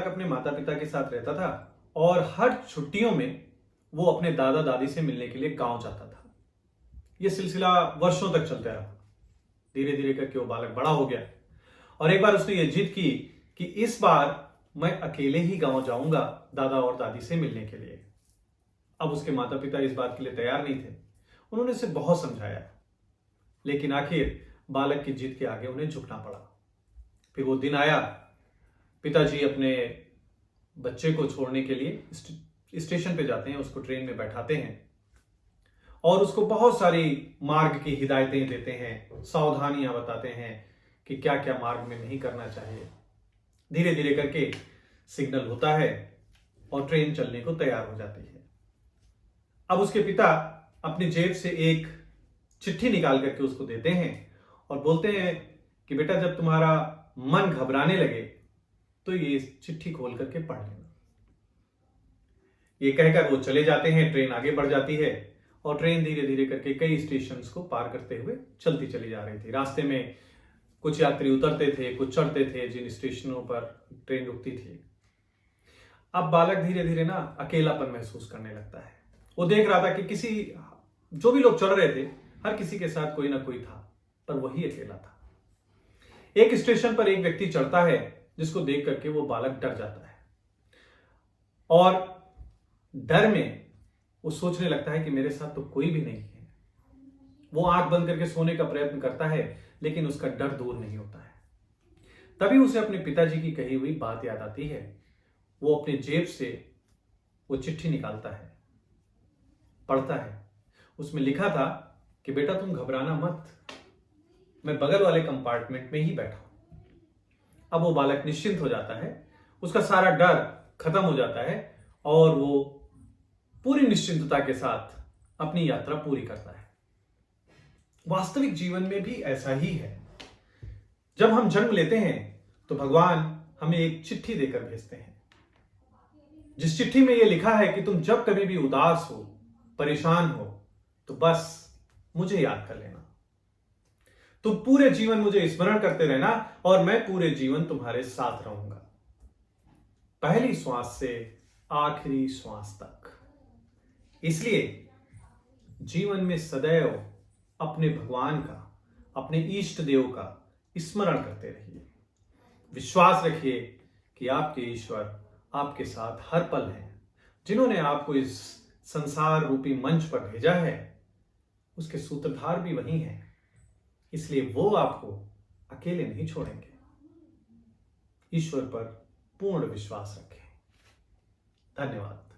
बालक अपने माता पिता के साथ रहता था और हर छुट्टियों में वो अपने दादा दादी से मिलने के लिए गांव जाता था। यह सिलसिला वर्षों तक चलता रहा। धीरे धीरे करके वो बालक बड़ा हो गया और एक बार उसने ये जिद की कि इस बार मैं अकेले ही गांव जाऊंगा दादा और दादी से मिलने के लिए। अब उसके माता पिता इस बात के लिए तैयार नहीं थे। उन्होंने उसे बहुत समझाया, लेकिन आखिर बालक की जिद के आगे उन्हें झुकना पड़ा। फिर वो दिन आया, पिताजी अपने बच्चे को छोड़ने के लिए स्टेशन पे जाते हैं, उसको ट्रेन में बैठाते हैं और उसको बहुत सारी मार्ग की हिदायतें देते हैं, सावधानियां बताते हैं कि क्या क्या मार्ग में नहीं करना चाहिए। धीरे धीरे करके सिग्नल होता है और ट्रेन चलने को तैयार हो जाती है। अब उसके पिता अपनी जेब से एक चिट्ठी निकाल करके उसको देते हैं और बोलते हैं कि बेटा, जब तुम्हारा मन घबराने लगे तो ये चिट्ठी खोल करके पढ़ लेना। ये कहकर वो चले जाते हैं। ट्रेन आगे बढ़ जाती है और ट्रेन धीरे धीरे करके कई स्टेशन को पार करते हुए चलती चली जा रही थी। रास्ते में कुछ यात्री उतरते थे, कुछ चढ़ते थे, जिन स्टेशनों पर ट्रेन रुकती थी। अब बालक धीरे धीरे ना अकेलापन महसूस करने लगता है। वो देख रहा था कि जो भी लोग चढ़ रहे थे, हर किसी के साथ कोई ना कोई था, पर वही अकेला था। एक स्टेशन पर एक व्यक्ति चढ़ता है जिसको देख करके वो बालक डर जाता है और डर में वो सोचने लगता है कि मेरे साथ तो कोई भी नहीं है। वो आंख बंद करके सोने का प्रयत्न करता है, लेकिन उसका डर दूर नहीं होता है। तभी उसे अपने पिताजी की कही हुई बात याद आती है। वो अपने जेब से वो चिट्ठी निकालता है, पढ़ता है। उसमें लिखा था कि बेटा, तुम घबराना मत, मैं बगल वाले कंपार्टमेंट में ही बैठा हूं। अब वो बालक निश्चिंत हो जाता है, उसका सारा डर खत्म हो जाता है और वो पूरी निश्चिंतता के साथ अपनी यात्रा पूरी करता है। वास्तविक जीवन में भी ऐसा ही है। जब हम जन्म लेते हैं तो भगवान हमें एक चिट्ठी देकर भेजते हैं, जिस चिट्ठी में यह लिखा है कि तुम जब कभी भी उदास हो, परेशान हो, तो बस मुझे याद कर लेना। तुम पूरे जीवन मुझे स्मरण करते रहना और मैं पूरे जीवन तुम्हारे साथ रहूंगा, पहली श्वास से आखिरी श्वास तक। इसलिए जीवन में सदैव अपने भगवान का, अपने इष्ट देव का स्मरण करते रहिए। विश्वास रखिए कि आपके ईश्वर आपके साथ हर पल हैं। जिन्होंने आपको इस संसार रूपी मंच पर भेजा है, उसके सूत्रधार भी वही हैं। इसलिए वो आपको अकेले नहीं छोड़ेंगे। ईश्वर पर पूर्ण विश्वास रखें। धन्यवाद।